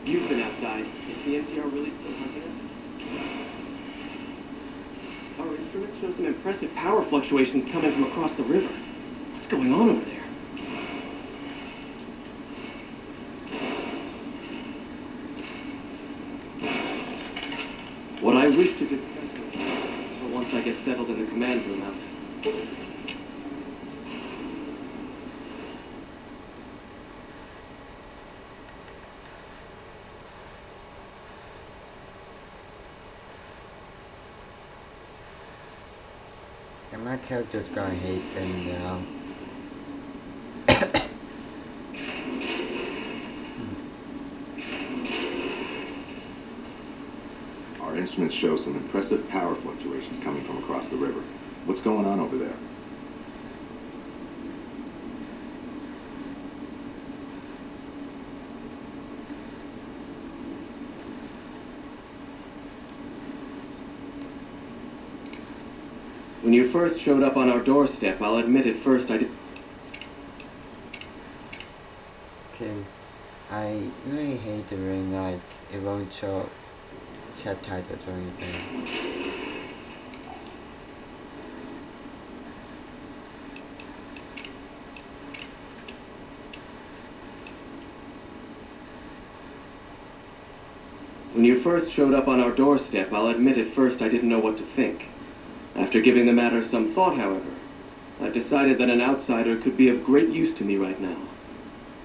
You've been outside. Is the NCR really still hunting us? Our instruments show some impressive power fluctuations coming from across the river. What's going on over there? What I wish to discuss with you, but once I get settled in the command room out. My character's gonna hate them now. Our instruments show some impressive power fluctuations coming from across the river. What's going on over there? When you first showed up on our doorstep, I'll admit at first I did... Okay, I really hate the ring, like, it won't show subtitles or anything. When you first showed up on our doorstep, I'll admit at first I didn't know what to think. After giving the matter some thought, however, I've decided that an outsider could be of great use to me right now.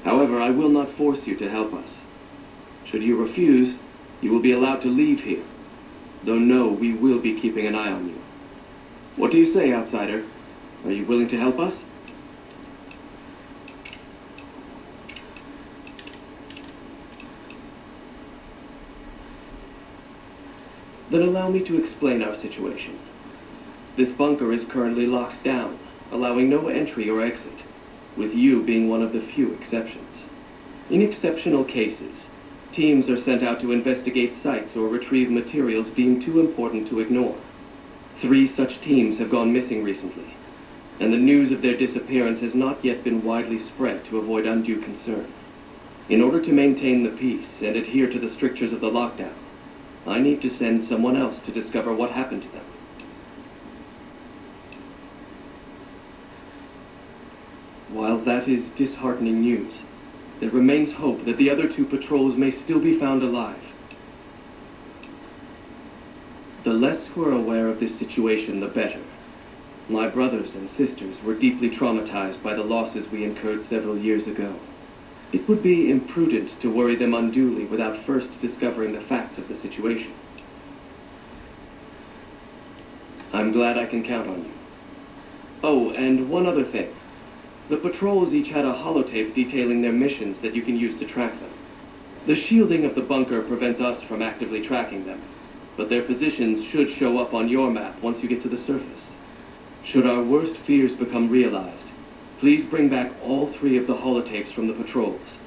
However, I will not force you to help us. Should you refuse, you will be allowed to leave here. Though no, we will be keeping an eye on you. What do you say, outsider? Are you willing to help us? Then allow me to explain our situation. This bunker is currently locked down, allowing no entry or exit, with you being one of the few exceptions. In exceptional cases, teams are sent out to investigate sites or retrieve materials deemed too important to ignore. 3 such teams have gone missing recently, and the news of their disappearance has not yet been widely spread to avoid undue concern. In order to maintain the peace and adhere to the strictures of the lockdown, I need to send someone else to discover what happened to them. While that is disheartening news, there remains hope that the other 2 patrols may still be found alive. The less who are aware of this situation, the better. My brothers and sisters were deeply traumatized by the losses we incurred several years ago. It would be imprudent to worry them unduly without first discovering the facts of the situation. I'm glad I can count on you. Oh, and one other thing. The patrols each had a holotape detailing their missions that you can use to track them. The shielding of the bunker prevents us from actively tracking them, but their positions should show up on your map once you get to the surface. Should our worst fears become realized, please bring back all 3 of the holotapes from the patrols.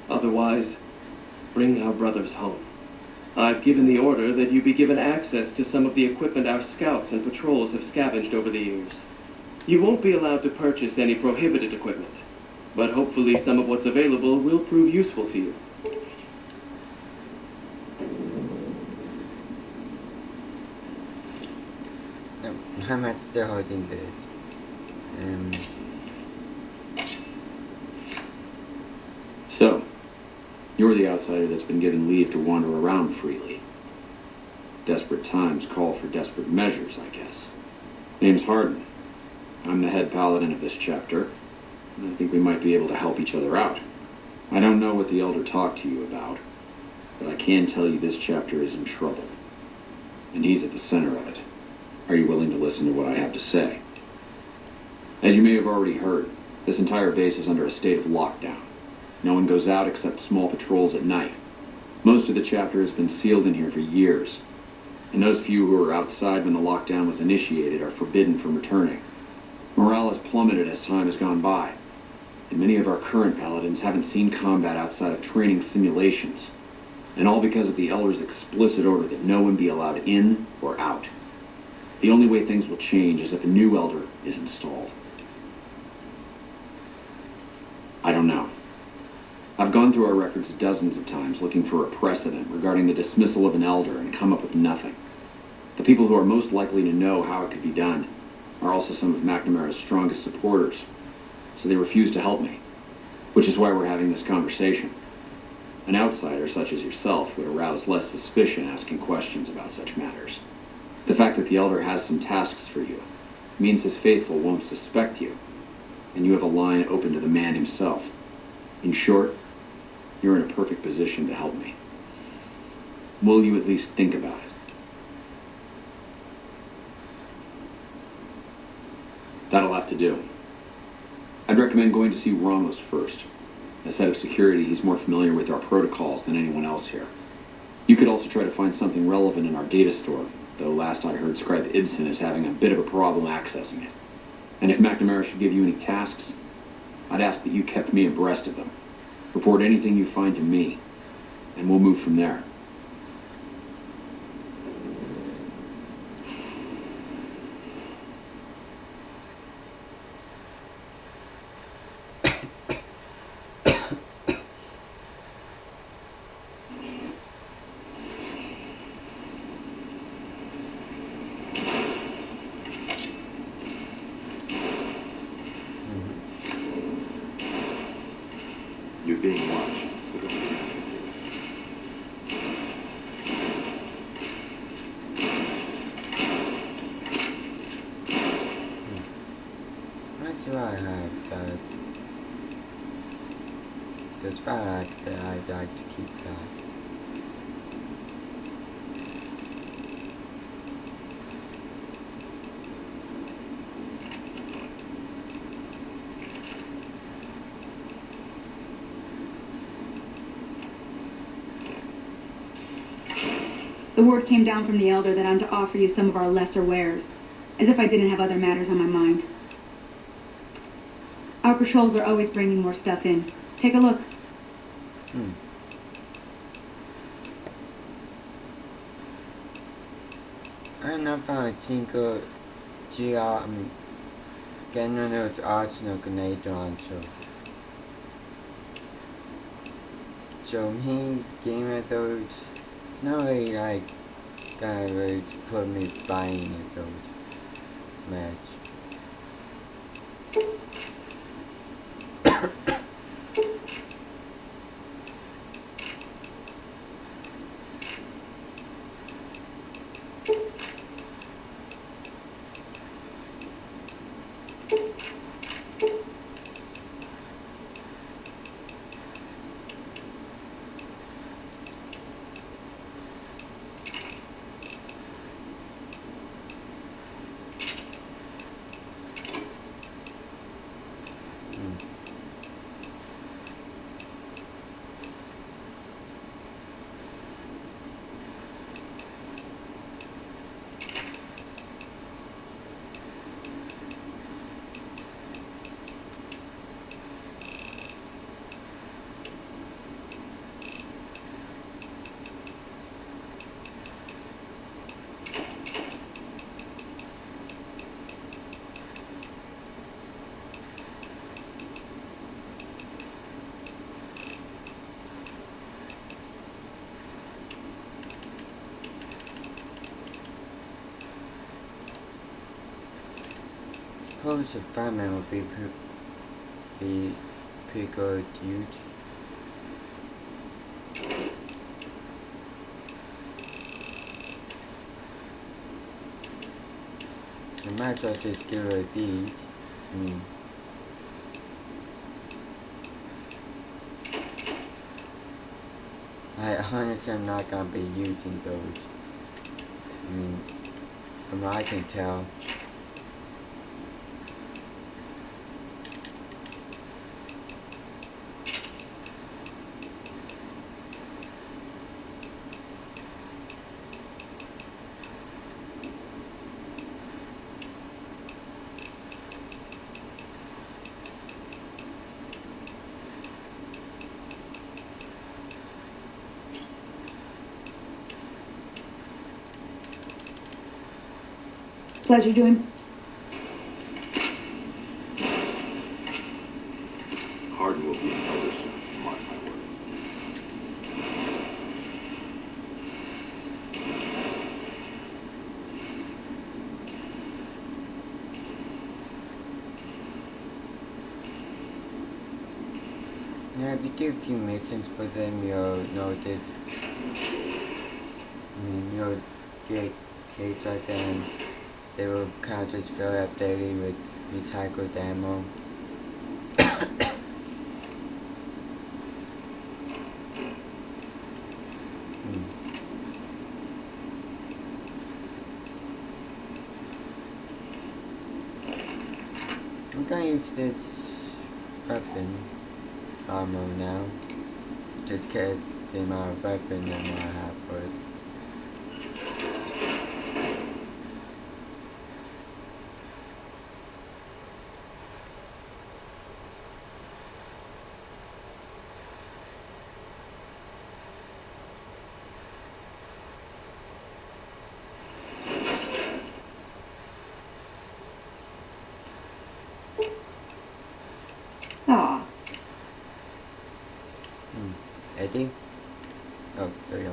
Otherwise, bring our brothers home. I've given the order that you be given access to some of the equipment our scouts and patrols have scavenged over the years. You won't be allowed to purchase any prohibited equipment, but hopefully some of what's available will prove useful to you. No, I'm still holding this. So, you're the outsider that's been given leave to wander around freely. Desperate times call for desperate measures, I guess. Name's Hardin. I'm the head paladin of this chapter, and I think we might be able to help each other out. I don't know what the Elder talked to you about, but I can tell you this chapter is in trouble, and he's at the center of it. Are you willing to listen to what I have to say? As you may have already heard, this entire base is under a state of lockdown. No one goes out except small patrols at night. Most of the chapter has been sealed in here for years, and those few who were outside when the lockdown was initiated are forbidden from returning. Morale has plummeted as time has gone by, and many of our current paladins haven't seen combat outside of training simulations, and all because of the Elder's explicit order that no one be allowed in or out. The only way things will change is if a new Elder is installed. I don't know. I've gone through our records dozens of times looking for a precedent regarding the dismissal of an elder and come up with nothing. The people who are most likely to know how it could be done are also some of McNamara's strongest supporters, so they refuse to help me, which is why we're having this conversation. An outsider such as yourself would arouse less suspicion asking questions about such matters. The fact that the elder has some tasks for you means his faithful won't suspect you, and you have a line open to the man himself. In short, you're in a perfect position to help me. Will you at least think about it? That'll have to do. I'd recommend going to see Ramos first. As head of security, he's more familiar with our protocols than anyone else here. You could also try to find something relevant in our data store, though last I heard Scribe Ibsen is having a bit of a problem accessing it. And if McNamara should give you any tasks, I'd ask that you kept me abreast of them. Report anything you find to me, and we'll move from there. You're being watched. Why do I have the fact that I'd like to keep that? The word came down from the elder that I'm to offer you some of our lesser wares, as if I didn't have other matters on my mind. Our patrols are always bringing more stuff in. Take a look. 하나가 친구 지하 걔네는 아치노 그네이도 않죠. 좀 힘 게임에도 it's not really like gonna really put me buying it those match. Suppose a fireman would be pretty good dude. I might as well just get rid of these. I honestly am not gonna be using those. From what I can tell. Pleasure doing. Hardin will be in order soon. Mark my words. Yeah, if you do a few missions for them, you'll notice. You'll get caves like that, and they will kind of just fill up daily with recycled ammo. I'm gonna use this weapon ammo now, just cause the amount of weapon ammo I have for it. Aw. Eddie? Oh, there you go.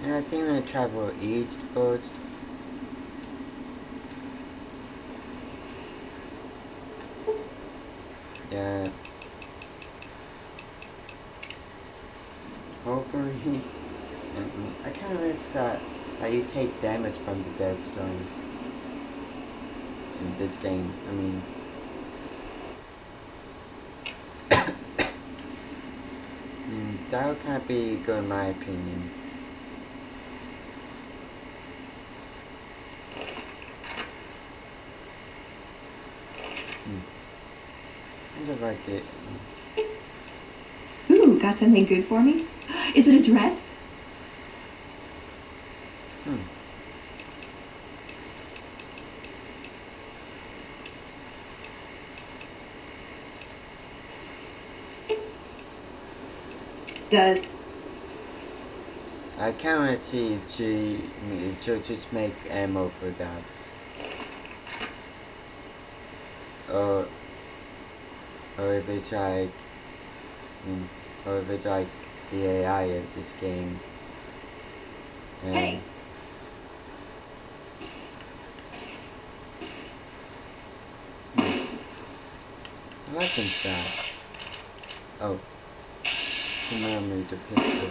And I think I'm gonna travel east first. Yeah. Hopefully. I kind of missed that you take damage from the dead stone in this game. I mean, that would kind of be good in my opinion. I just like it. Ooh, got something good for me? Is it a dress? Does. I can't want to see if she'll just make ammo for that. Or if it's like, or if it's like the AI of this game. And Hey. weapons that. Oh. Come on, move the pistol.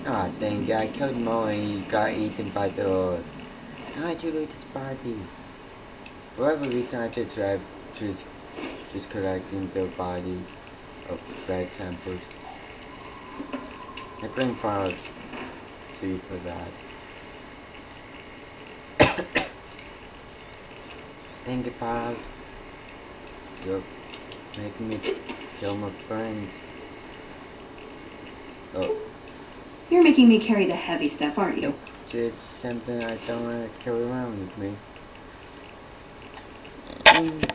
Ah, dang it, I killed him all and he got eaten by the orc. How'd you loot his body? For whatever reason, I just tried just collecting the body of blood samples. I bring far to you for that. Thank you, Bob. You're making me kill my friends. Oh. You're making me carry the heavy stuff, aren't you? It's something I don't want to carry around with me.